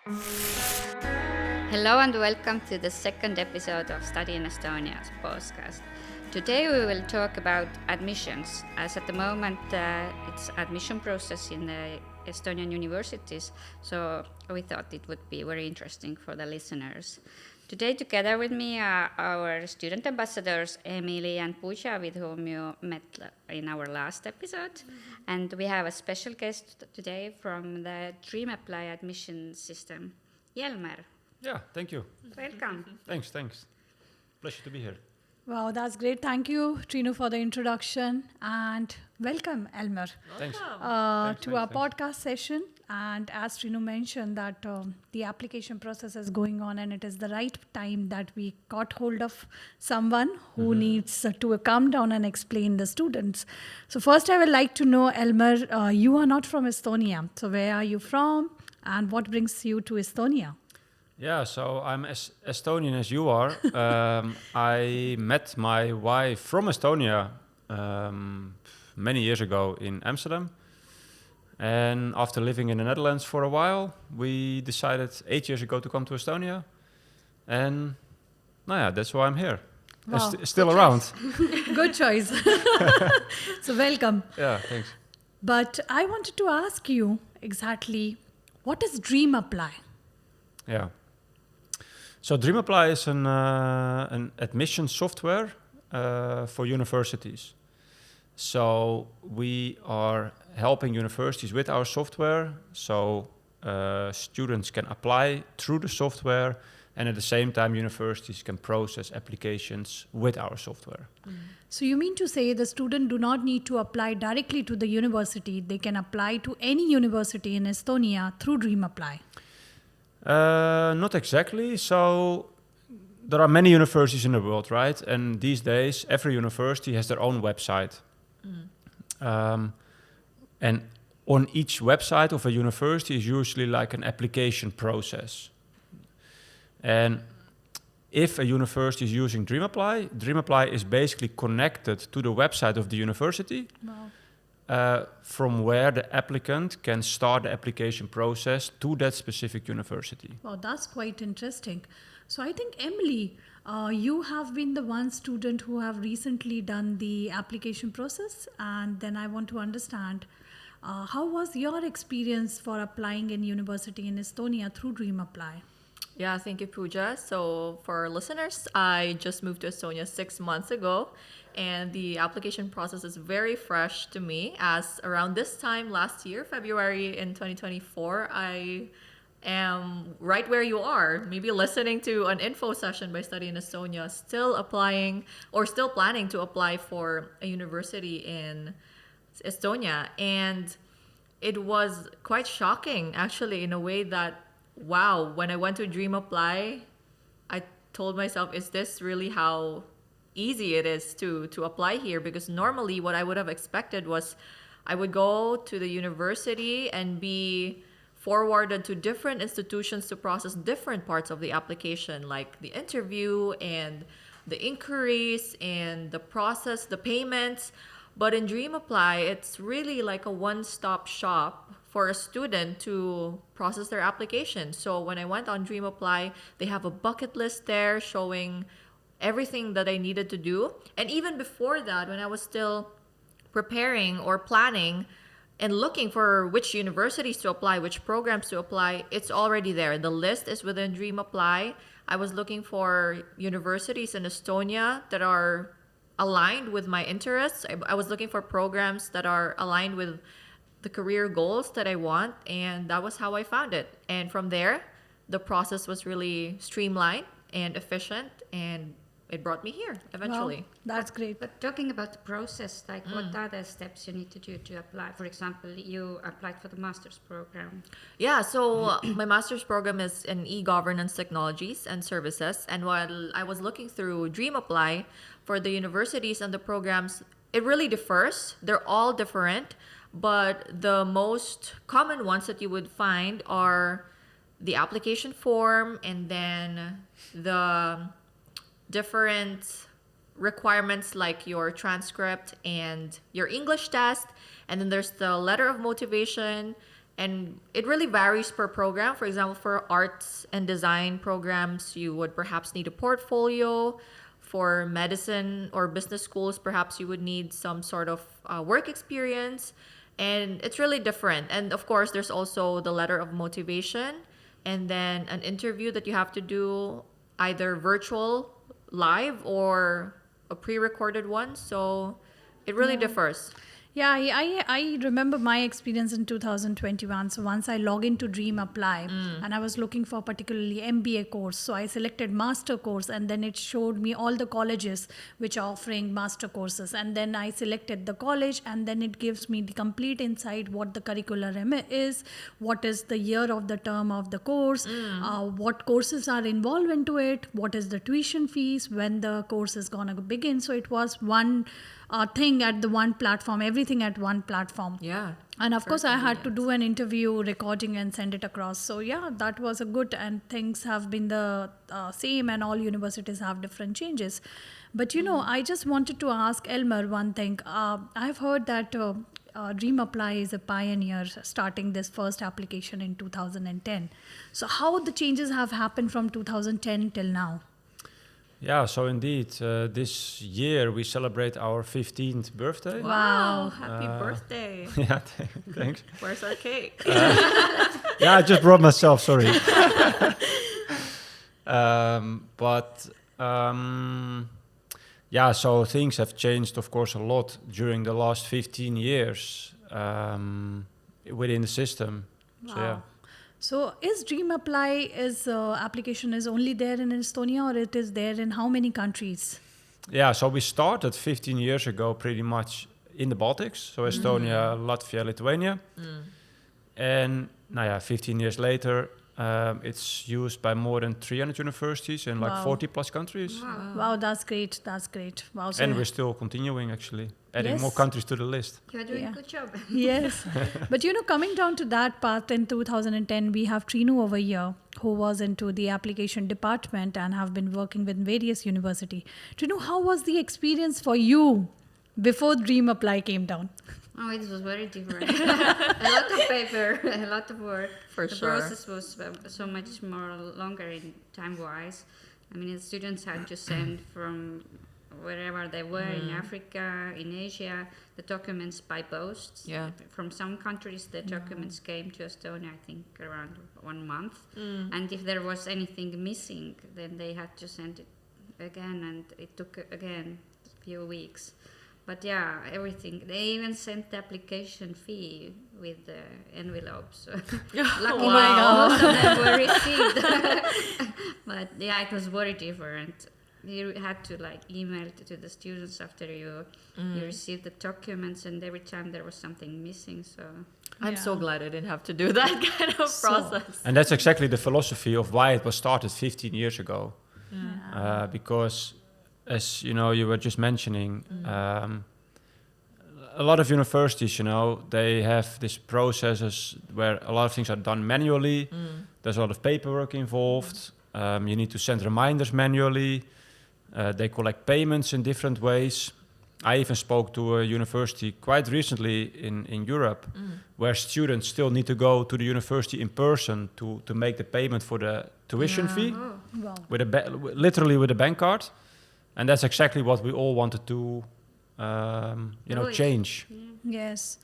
Hello and welcome to the second episode of Study in Estonia podcast. Today we will talk about admissions, as at the moment it's admission process in the Estonian universities, so we thought it would be very interesting for the listeners. Today together with me are our student ambassadors Emily and Pooja, with whom you met in our last episode, and we have a special guest today from the DreamApply admission system, Jelmer. Yeah, thank you. Welcome. Thanks. Pleasure to be here. Wow, that's great. Thank you, Trinu, for the introduction, and welcome, Elmer, Thanks. to Thanks, our thanks. podcast session. And as Trinu mentioned, that the application process is going on, and it is the right time that we got hold of someone who needs to come down and explain the students. So first, I would like to know, Elmer, you are not from Estonia. So where are you from, and what brings you to Estonia? Yeah, so I'm as Estonian as you are. I met my wife from Estonia many years ago in Amsterdam. And after living in the Netherlands for a while, we decided 8 years ago to come to Estonia. And that's why I'm here. Wow. Still around. Good choice. So welcome. Yeah, thanks. But I wanted to ask you exactly, what is DreamApply? Yeah. So DreamApply is an admission software for universities. So we are helping universities with our software, so students can apply through the software, and at the same time universities can process applications with our software. So you mean to say the student do not need to apply directly to the university, they can apply to any university in Estonia through DreamApply? Not exactly. So there are many universities in the world, right? And these days, every university has their own website. And on each website of a university is usually like an application process. And if a university is using DreamApply, DreamApply is basically connected to the website of the university. Wow. From where the applicant can start the application process to that specific university. Wow, that's quite interesting. So I think, Emily, you have been the one student who have recently done the application process, and then I want to understand how was your experience for applying in university in Estonia through DreamApply? Yeah, thank you, Pooja. So for our listeners, I just moved to Estonia 6 months ago, and the application process is very fresh to me, as around this time last year, February in 2024, I am right where you are, maybe listening to an info session by Study in Estonia, still applying or still planning to apply for a university in Estonia. And it was quite shocking, actually, in a way that, wow, when I went to DreamApply, I told myself, is this really how easy it is to apply here? Because normally what I would have expected was I would go to the university and be forwarded to different institutions to process different parts of the application, like the interview and the inquiries and the process, the payments. But in DreamApply, it's really like a one-stop shop for a student to process their application. So when I went on DreamApply, they have a bucket list there showing everything that I needed to do. And even before that, when I was still preparing or planning and looking for which universities to apply, which programs to apply, it's already there. The list is within DreamApply. I was looking for universities in Estonia that are aligned with my interests. I was looking for programs that are aligned with the career goals that I want, and that was how I found it. And from there, the process was really streamlined and efficient, and it brought me here eventually. Wow, that's great. But talking about the process, like what are the steps you need to do to apply? For example, you applied for the master's program. Yeah, so my master's program is in e-governance technologies and services. And while I was looking through DreamApply for the universities and the programs, it really differs. They're all different, but the most common ones that you would find are the application form, and then the different requirements like your transcript and your English test, and then there's the letter of motivation, And it really varies per program. For example, for arts and design programs, you would perhaps need a portfolio. For medicine or business schools, perhaps you would need some sort of work experience. And it's really different. And of course, there's also the letter of motivation, and then an interview that you have to do, either virtual, live, or a pre-recorded one. So it really differs. Yeah, I remember my experience in 2021. So once I log into DreamApply and I was looking for particularly MBA course. So I selected master course, and then it showed me all the colleges which are offering master courses. And then I selected the college, and then it gives me the complete insight what the curriculum is, what is the year of the term of the course, what courses are involved into it, what is the tuition fees, when the course is going to begin. So it was one thing at the one platform, everything at one platform. Yeah. And of course, I had to convenient. do an interview recording and send it across. So yeah, that was a good, and things have been the same, and all universities have different changes. But I just wanted to ask Elmer one thing. I've heard that DreamApply is a pioneer, starting this first application in 2010. So how the changes have happened from 2010 till now? Yeah, so indeed, this year we celebrate our 15th birthday. Wow, happy birthday. Yeah, thanks. Where's our cake? Yeah, I just brought myself, sorry. But yeah, so things have changed, of course, a lot during the last 15 years within the system. So, yeah. So is DreamApply application is only there in Estonia, or it is there in how many countries? Yeah, so we started 15 years ago pretty much in the Baltics, so Estonia, Latvia, Lithuania. And now, yeah, 15 years later, it's used by more than 300 universities in like Wow. 40 plus countries. Wow, that's great. That's great. Wow. So And we're still continuing, actually, adding Yes. more countries to the list. You're doing Yeah. a good job. yes. But coming down to that part, in 2010, we have Trinu over here who was into the application department and have been working with various university. Trinu, how was the experience for you before DreamApply came down? Oh, it was very different. A lot of paper, a lot of work. For the sure. process was so much more longer in time-wise. I mean, the students had to send from wherever they were in Africa, in Asia, the documents by post. Yeah. From some countries, the documents came to Estonia, I think, around 1 month. And if there was anything missing, then they had to send it again, and it took again a few weeks. But yeah, everything. They even sent the application fee with the envelopes. Luckily, my God. most of them were received. But yeah, it was very different. You had to email to the students after you received the documents, and every time there was something missing. So I'm so glad I didn't have to do that kind of process. And that's exactly the philosophy of why it was started 15 years ago. Because, as you were just mentioning, a lot of universities, they have these processes where a lot of things are done manually. There's a lot of paperwork involved. You need to send reminders manually. They collect payments in different ways. I even spoke to a university quite recently in Europe where students still need to go to the university in person to make the payment for the tuition fee Wow. with literally with a bank card. And that's exactly what we all wanted to, Really? change. Yes.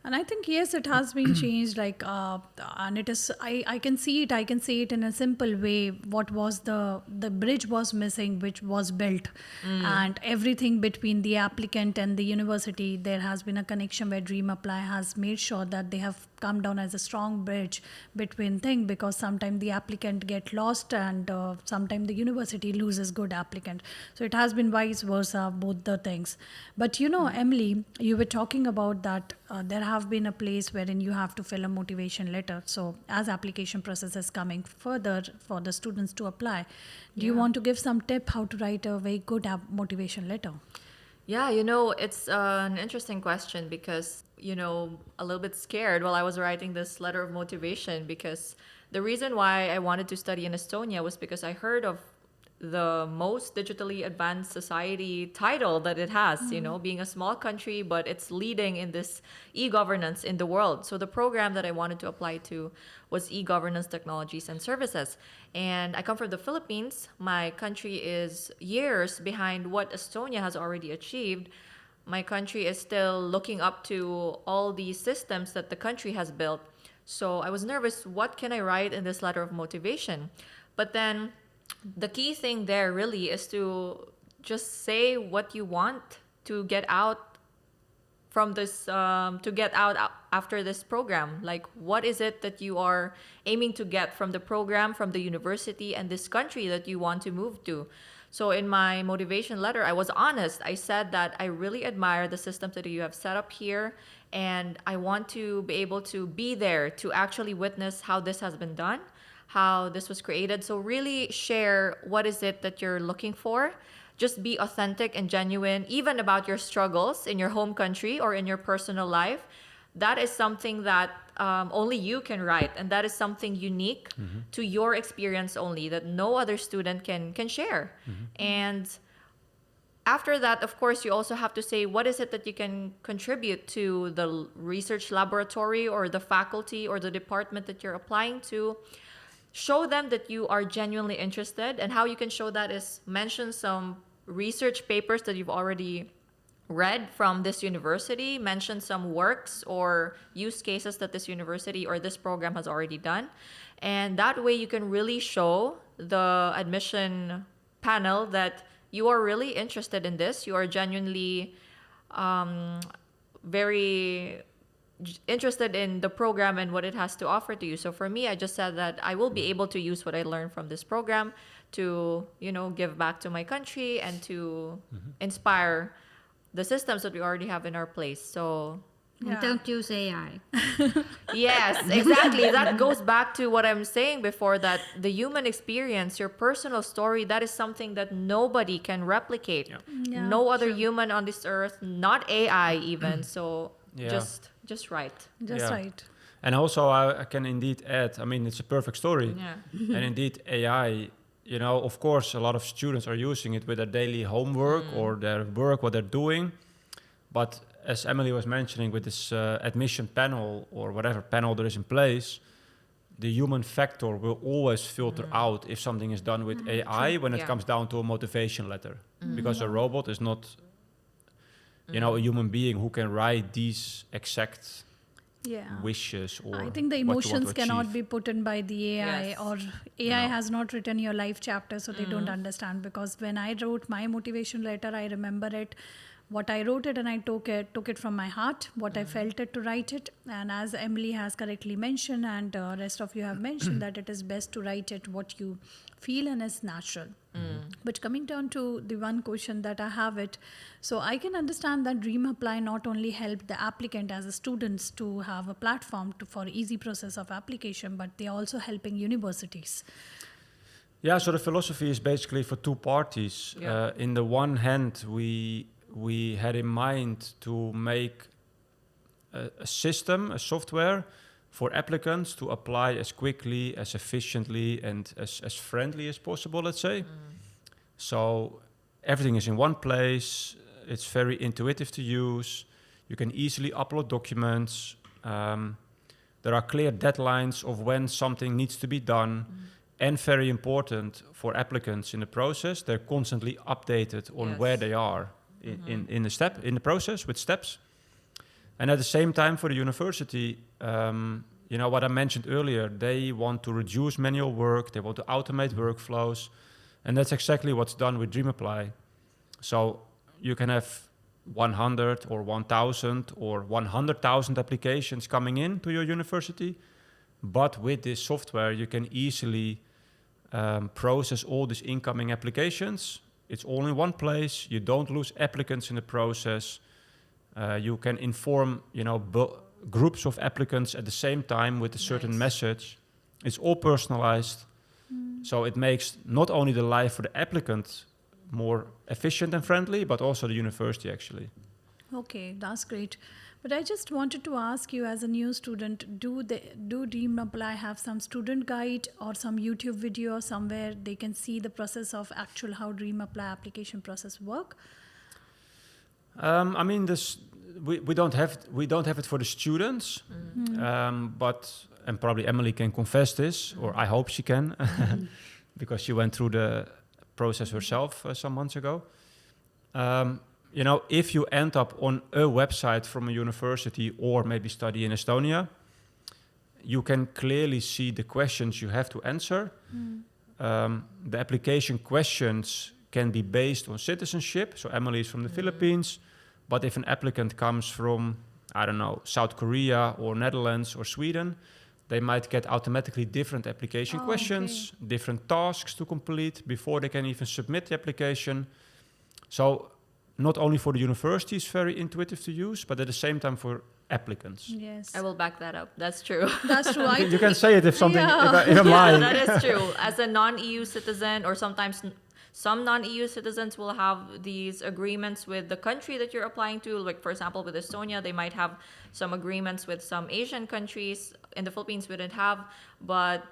And I think, yes, it has been changed, and it is, I can see it, I can say it in a simple way. What was the bridge was missing, which was built, and everything between the applicant and the university, there has been a connection where DreamApply has made sure that they have come down as a strong bridge between things, because sometimes the applicant get lost, and sometimes the university loses good applicant. So it has been vice versa, both the things. But Emily, you were talking about that there have been a place wherein you have to fill a motivation letter. So as application process is coming further for the students to apply, do you want to give some tip how to write a very good motivation letter? Yeah, it's an interesting question because, a little bit scared while I was writing this letter of motivation, because the reason why I wanted to study in Estonia was because I heard of the most digitally advanced society title that it has, being a small country, but it's leading in this e-governance in the world. So the program that I wanted to apply to was e-governance technologies and services. And I come from the Philippines. My country is years behind what Estonia has already achieved. My country is still looking up to all these systems that the country has built. So I was nervous, what can I write in this letter of motivation? But then the key thing there really is to just say what you want to get out from this, to get out after this program. Like, what is it that you are aiming to get from the program, from the university, and this country that you want to move to? So in my motivation letter, I was honest. I said that I really admire the systems that you have set up here, and I want to be able to be there to actually witness how this has been done, how this was created. So really share what is it that you're looking for. Just be authentic and genuine, even about your struggles in your home country or in your personal life. That is something that only you can write, and that is something unique to your experience only, that no other student can share. And after that, of course, you also have to say what is it that you can contribute to the research laboratory or the faculty or the department that you're applying to. Show them that you are genuinely interested, and how you can show that is mention some research papers that you've already read from this university, mention some works or use cases that this university or this program has already done. And that way you can really show the admission panel that you are really interested in this. You are genuinely very interested in the program and what it has to offer to you. So for me, I just said that I will be able to use what I learned from this program to, give back to my country and to inspire the systems that we already have in our place. So And don't use AI. yes, exactly. That goes back to what I'm saying before, that the human experience, your personal story, that is something that nobody can replicate. Yeah, No other true. human on this earth, not AI even. So just write. Just right. And also I can indeed add, I mean, it's a perfect story. Yeah. And indeed AI, of course, a lot of students are using it with their daily homework or their work, what they're doing. But as Emily was mentioning, with this admission panel or whatever panel there is in place, the human factor will always filter out if something is done with AI when it comes down to a motivation letter. Because a robot is not, a human being who can write these exact wishes or I think the what you want to emotions cannot achieve. be put in by the AI, Yes. or AI has not written your life chapter, so they don't understand. Because when I wrote my motivation letter, I remember it, what I wrote it, and I took it from my heart, what I felt it to write it. And as Emily has correctly mentioned, and rest of you have mentioned, that it is best to write it what you feel and is natural. But coming down to the one question that I have it, so I can understand that DreamApply not only help the applicant as a students to have a platform for easy process of application, but they also helping universities. Yeah, so the philosophy is basically for two parties. Yeah. In the one hand, we had in mind to make a system, a software for applicants to apply as quickly, as efficiently, and as friendly as possible, let's say. So everything is in one place. It's very intuitive to use. You can easily upload documents. There are clear deadlines of when something needs to be done. And very important for applicants in the process, they're constantly updated on where they are in the process with steps. And at the same time, for the university, what I mentioned earlier, they want to reduce manual work, they want to automate workflows, and that's exactly what's done with DreamApply. So you can have 100 or 1,000 or 100,000 applications coming in to your university, but with this software, you can easily process all these incoming applications. It's all in one place. You don't lose applicants in the process. You can inform, groups of applicants at the same time with a certain message. It's all personalized. So it makes not only the life for the applicant more efficient and friendly, but also the university actually. Okay, that's great. But I just wanted to ask you, as a new student, do DreamApply have some student guide or some YouTube video somewhere they can see the process of actual how DreamApply application process work? I mean, we don't have it for the students, but and probably Emily can confess this, or I hope she can, because she went through the process herself some months ago. You know, if you end up on a website from a university or maybe study in Estonia, you can clearly see the questions you have to answer. The application questions can be based on citizenship. So Emily is from the Philippines, but if an applicant comes from, I don't know, South Korea or Netherlands or Sweden, they might get automatically different application questions, different tasks to complete before they can even submit the application. So not only for the university is very intuitive to use, but at the same time for applicants. Yes. I will back that up. That's true. That's true. You can say it if something, Yeah. if I'm lying. That is true. As a non-EU citizen, or sometimes some non-EU citizens will have these agreements with the country that you're applying to. Like, for example, with Estonia, they might have some agreements with some Asian countries. In the Philippines, we didn't have, but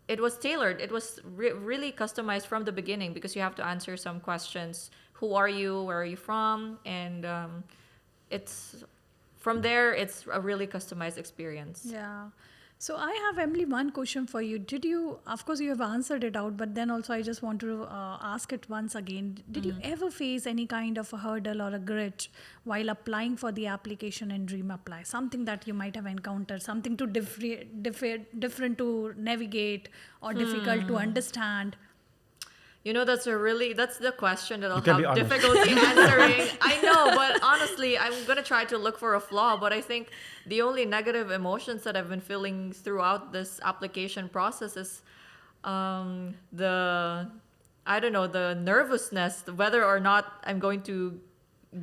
it was tailored. It was really customized from the beginning, because you have to answer some questions. Who are you? Where are you from? And it's from there, it's a really customized experience. Yeah. So I have, Emily, one question for you. Did you, of course, you have answered it out, but then also I just want to ask it once again. Did you ever face any kind of a hurdle or a glitch while applying for the application in DreamApply? Something that you might have encountered, something to different to navigate or difficult to understand? You know, that's the question that I'll can be have honest. difficulty answering. I know, but honestly, I'm going to try to look for a flaw. But I think the only negative emotions that I've been feeling throughout this application process is the nervousness, whether or not I'm going to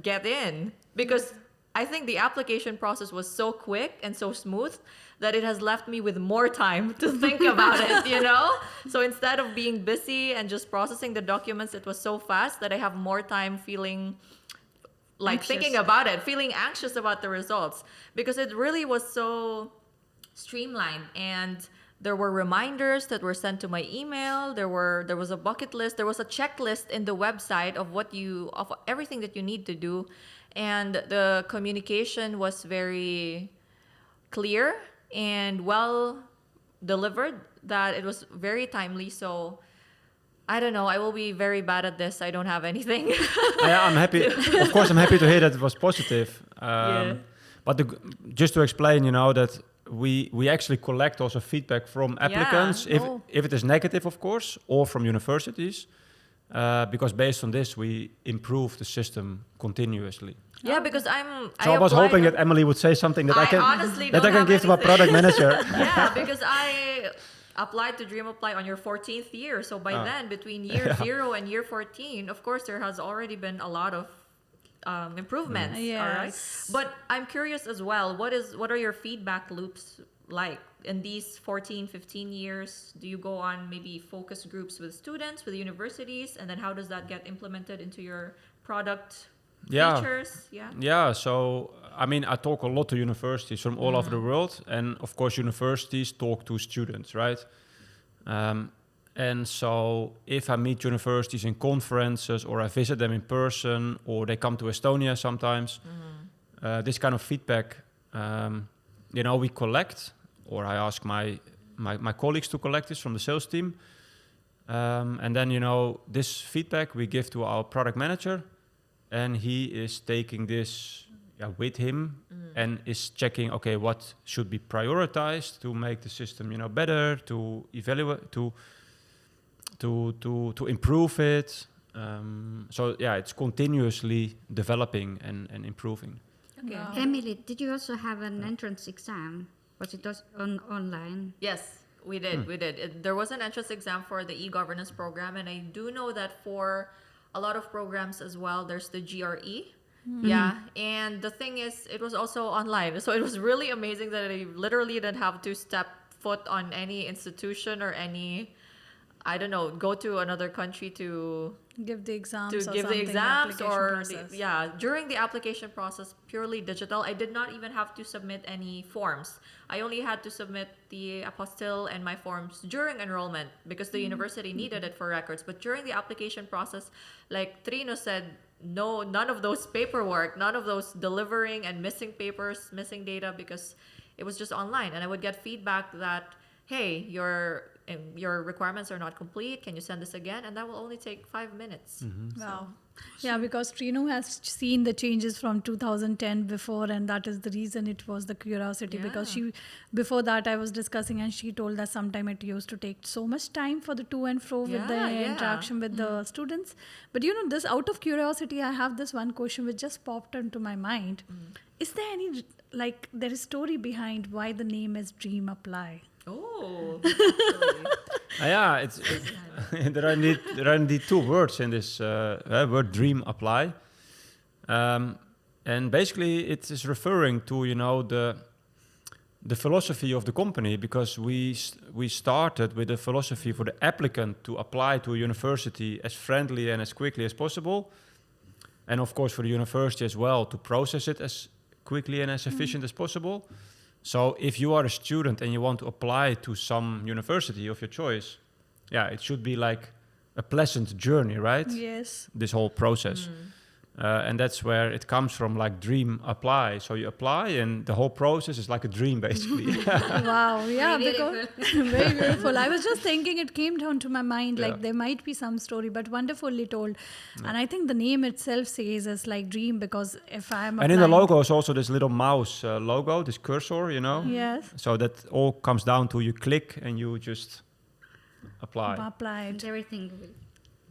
get in. Because I think the application process was so quick and so smooth that it has left me with more time to think about it, you know? So instead of being busy and just processing the documents, it was so fast that I have more time feeling like Anxious. thinking about it, feeling anxious about the results, because it really was so streamlined. And there were reminders that were sent to my email. There was a bucket list. There was a checklist in the website of of everything that you need to do. And the communication was very clear and well delivered, that it was very timely. So I don't know, I will be very bad at this. I don't have anything. I'm happy. Of course, I'm happy to hear that it was positive. But just to explain, you know, that we actually collect also feedback from applicants, if it is negative, of course, or from universities, because based on this, we improve the system continuously. Yeah, because I was hoping that Emily would say something that I honestly can don't have give to my anything. product manager. Yeah, because I applied to DreamApply on your 14th year. So by then, between year 0 and year 14, of course, there has already been a lot of improvements. Yes. All right. But I'm curious as well, what are your feedback loops like in these 14, 15 years? Do you go on maybe focus groups with students, with universities? And then how does that get implemented into your product features? Yeah, so I mean, I talk a lot to universities from all over the world, and of course universities talk to students, right? And so if I meet universities in conferences, or I visit them in person, or they come to Estonia sometimes, this kind of feedback, you know, we collect, or I ask my colleagues to collect this from the sales team, and then, you know, this feedback we give to our product manager, and he is taking this with him and is checking, okay, what should be prioritized to make the system, you know, better, to evaluate, to improve it. So yeah, it's continuously developing and improving. Okay. Emily, did you also have an entrance exam? Was it online? Yes, we did. We did. There was an entrance exam for the e-governance program, and I do know that for a lot of programs as well, there's the GRE. Yeah, and the thing is, it was also online. So it was really amazing that I literally didn't have to step foot on any institution or any I don't know, go to another country to Give the exams to or give the something, exams application or process. during the application process, purely digital. I did not even have to submit any forms. I only had to submit the apostille and my forms during enrollment because the university needed it for records. But during the application process, like Trino said, no, none of those paperwork, none of those delivering and missing papers, missing data, because it was just online. And I would get feedback that, hey, your requirements are not complete. Can you send this again? And that will only take 5 minutes. Wow. Yeah, because Trino has seen the changes from 2010 before, and that is the reason it was the curiosity. Because before that, I was discussing, and she told that sometime it used to take so much time for the to and fro with the interaction with the students. But this out of curiosity, I have this one question which just popped into my mind. Is there any there is story behind why the name is DreamApply? Oh, It's there are indeed two words in this word DreamApply, and basically it is referring to the philosophy of the company, because we started with a philosophy for the applicant to apply to a university as friendly and as quickly as possible, and of course for the university as well to process it as quickly and as efficient as possible. So if you are a student and you want to apply to some university of your choice, it should be like a pleasant journey, right? Yes. This whole process. And that's where it comes from, like DreamApply. So you apply and the whole process is like a dream, basically. Wow, yeah, Very because very beautiful. I was just thinking, it came down to my mind, there might be some story, but wonderfully told. And I think the name itself says it's like dream, because if I'm And in the logo is also this little mouse logo, this cursor, Yes. So that all comes down to you click and you just apply. Applied. And everything will.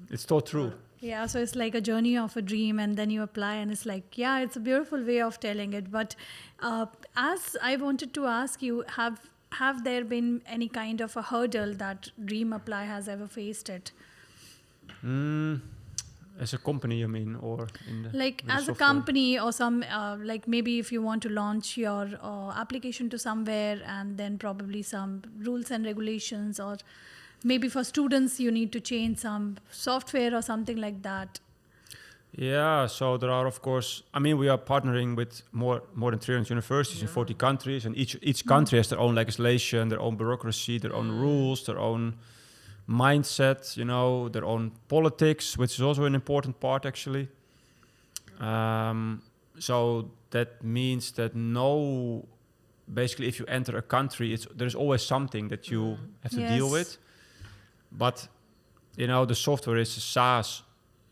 It's so true. Yeah, so it's like a journey of a dream, and then you apply, and it's like, it's a beautiful way of telling it. But as I wanted to ask you, have there been any kind of a hurdle that DreamApply has ever faced it? As a company, you mean, or in the Like with the as a software? company, or some maybe if you want to launch your application to somewhere, and then probably some rules and regulations, or maybe for students you need to change some software or something like that. Yeah, so there are, of course, we are partnering with more than 300 universities in 40 countries, and each country has their own legislation, their own bureaucracy, their own rules, their own mindset, their own politics, which is also an important part, actually. So that means that basically if you enter a country, there's always something that you have to deal with. But, the software is a SaaS,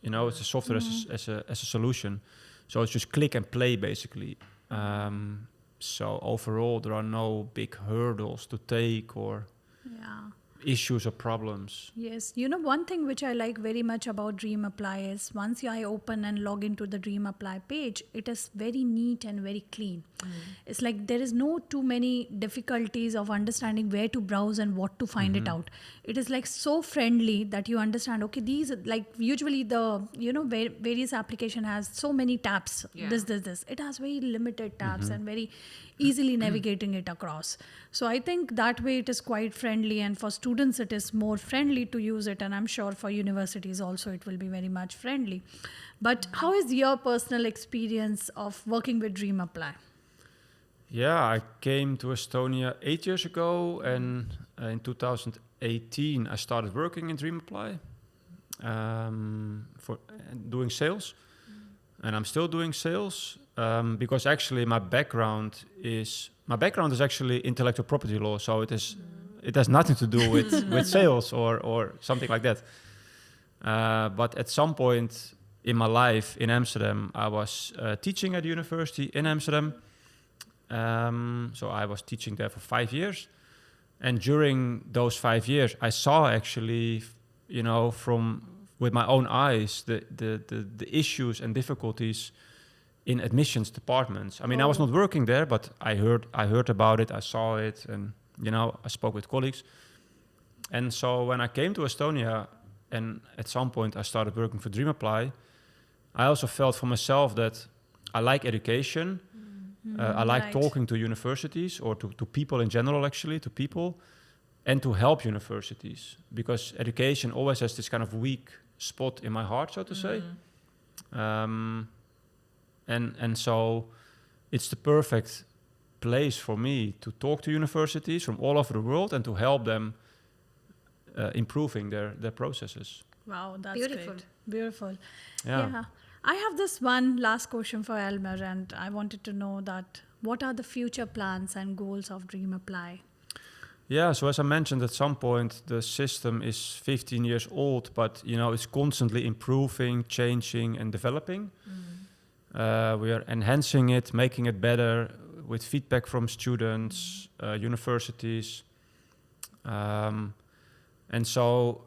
it's a software as a solution. So it's just click and play, basically. So overall, there are no big hurdles to take or issues or problems. Yes. One thing which I like very much about DreamApply is once I open and log into the DreamApply page, it is very neat and very clean. It's like there is no too many difficulties of understanding where to browse and what to find it out. It is like so friendly that you understand, okay, these like usually the, various application has so many tabs, this. It has very limited tabs and very easily navigating it across. So I think that way it is quite friendly, and for students it is more friendly to use it, and I'm sure for universities also it will be very much friendly. But how is your personal experience of working with DreamApply? Yeah, I came to Estonia 8 years ago, and in 2018 I started working in DreamApply for doing sales, and I'm still doing sales because actually my background is actually intellectual property law, so it has nothing to do with sales or something like that. But at some point in my life in Amsterdam, I was teaching at the university in Amsterdam. So I was teaching there for 5 years. And during those 5 years, I saw actually, with my own eyes, the issues and difficulties in admissions departments. I was not working there, but I heard about it, I saw it, and, I spoke with colleagues. And so when I came to Estonia, and at some point I started working for DreamApply, I also felt for myself that I like education. I like talking to universities or to people in general, actually, to people. and to help universities, because education always has this kind of weak spot in my heart, so to say. And so it's the perfect place for me to talk to universities from all over the world and to help them improving their processes. Wow, that's Beautiful. great. Beautiful. Yeah. I have this one last question for Elmer, and I wanted to know that what are the future plans and goals of DreamApply? Yeah, so as I mentioned, at some point the system is 15 years old, but it's constantly improving, changing, and developing. We are enhancing it, making it better with feedback from students, universities, and so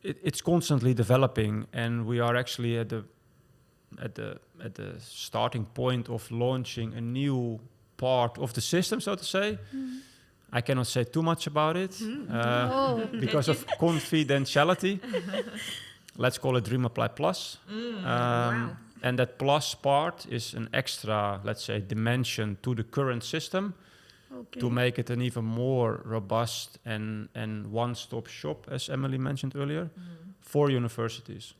it's constantly developing. And we are actually at the starting point of launching a new part of the system, so to say. I cannot say too much about it because of confidentiality. Let's call it DreamApply Plus. Wow. And that plus part is an extra, let's say, dimension to the current system to make it an even more robust and one-stop shop, as Emily mentioned earlier, for universities.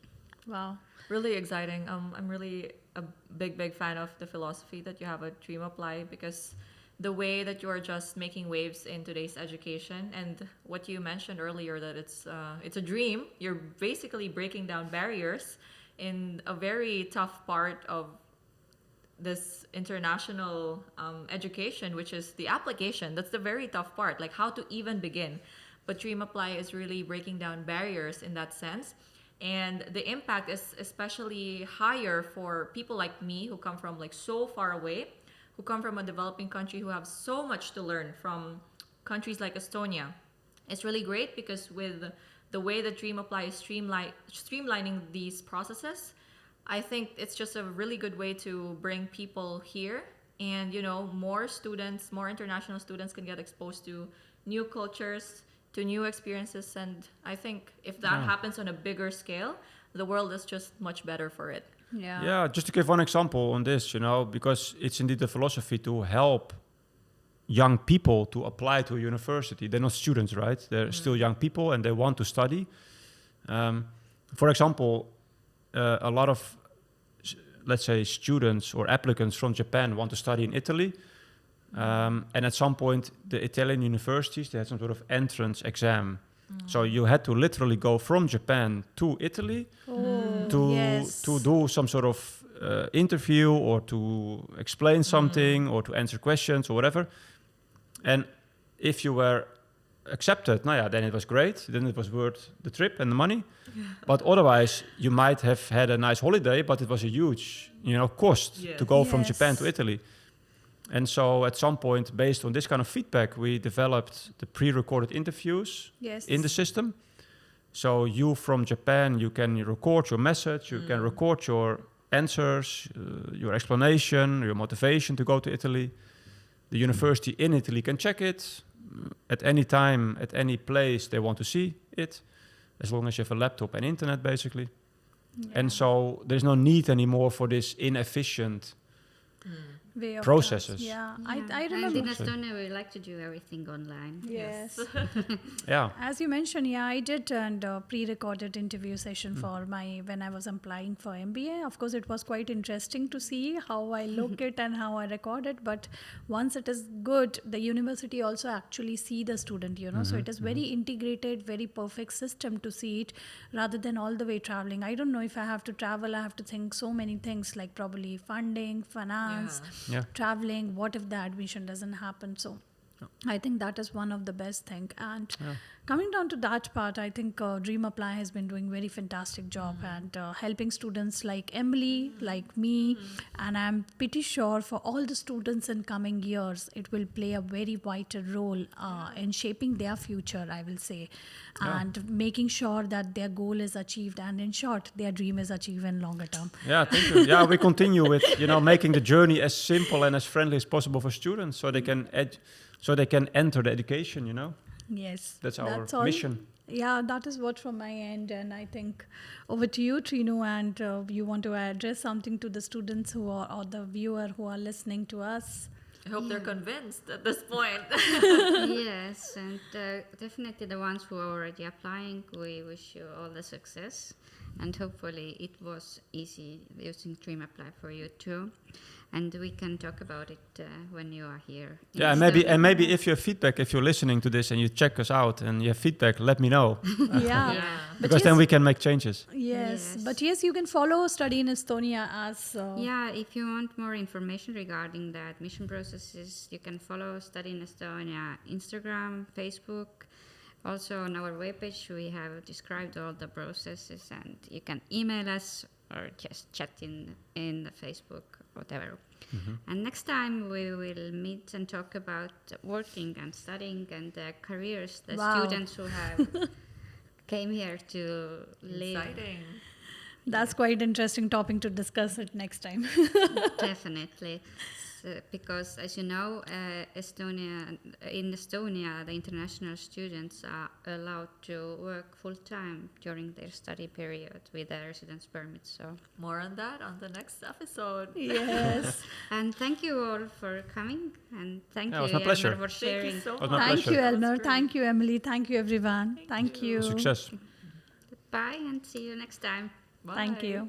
Wow. Really exciting. I'm really a big fan of the philosophy that you have at DreamApply, because the way that you are just making waves in today's education, and what you mentioned earlier, that it's a dream. You're basically breaking down barriers in a very tough part of this international education, which is the application. That's the very tough part, like how to even begin. But DreamApply is really breaking down barriers in that sense. And the impact is especially higher for people like me who come from like so far away, who come from a developing country, who have so much to learn from countries like Estonia. It's really great because with the way that DreamApply is streamlining these processes, I think it's just a really good way to bring people here. And, more students, more international students can get exposed to new cultures, to new experiences. And I think if that happens on a bigger scale, the world is just much better for it. Yeah, just to give one example on this, because it's indeed the philosophy to help young people to apply to a university. They're not students, right? They're still young people and they want to study. For example, a lot of, let's say, students or applicants from Japan want to study in Italy. And at some point, the Italian universities, they had some sort of entrance exam. So you had to literally go from Japan to Italy to do some sort of interview or to explain something or to answer questions or whatever. And if you were accepted, then it was great. Then it was worth the trip and the money. But otherwise, you might have had a nice holiday, but it was a huge, cost to go from Japan to Italy. And so at some point, based on this kind of feedback, we developed the pre-recorded interviews in the system. So you from Japan, you can record your message, you can record your answers, your explanation, your motivation to go to Italy. The university in Italy can check it at any time, at any place they want to see it, as long as you have a laptop and internet, basically. And so there's no need anymore for this inefficient way of processes. I remember. And in Estonia, we like to do everything online. Yes. Yeah. As you mentioned, I did a pre-recorded interview session for when I was applying for MBA. Of course, it was quite interesting to see how I look it and how I record it. But once it is good, the university also actually see the student, So it is very integrated, very perfect system to see it rather than all the way traveling. I don't know if I have to travel, I have to think so many things like probably funding, finance, traveling, what if the admission doesn't happen. So I think that is one of the best thing. And coming down to that part, I think DreamApply has been doing very fantastic job and helping students like Emily, like me, and I'm pretty sure for all the students in coming years, it will play a very vital role in shaping their future, I will say, and making sure that their goal is achieved, and in short, their dream is achieved in longer term. Yeah, thank you. Yeah, we continue with making the journey as simple and as friendly as possible for students, so they can enter the education. Yes, that's our all. mission. Yeah, that is what from my end, and I think over to you, Trinu, and you want to address something to the students who are or the viewer who are listening to us. I hope they're convinced at this point. Yes, and definitely the ones who are already applying, we wish you all the success. And hopefully it was easy using DreamApply for you too. And we can talk about it when you are here. in Yeah, Estonia. and maybe if you have feedback, if you're listening to this and you check us out and you have feedback, let me know. Yeah. Yeah. But Because then yes- we can make changes. Yes, Yes. but yes, you can follow Study in Estonia as Yeah, if you want more information regarding the admission processes, you can follow Study in Estonia Instagram, Facebook. Also on our webpage, we have described all the processes, and you can email us or just chat in the Facebook, whatever. And next time we will meet and talk about working and studying and the careers, the Wow. students who have came here to live. Exciting. that's quite interesting topic to discuss it next time. Definitely, because as you know, in Estonia, the international students are allowed to work full time during their study period with a residence permit. So, More on that on the next episode. Yes. and thank you all for coming, and thank Yeah, it you, was my Elmer, pleasure. for Thank sharing. you so Was much. my Thank pleasure. you, That was Elmer. great. Thank you, Emily. Thank you, everyone. Thank you. Success. Bye, and see you next time. Thank Bye. you.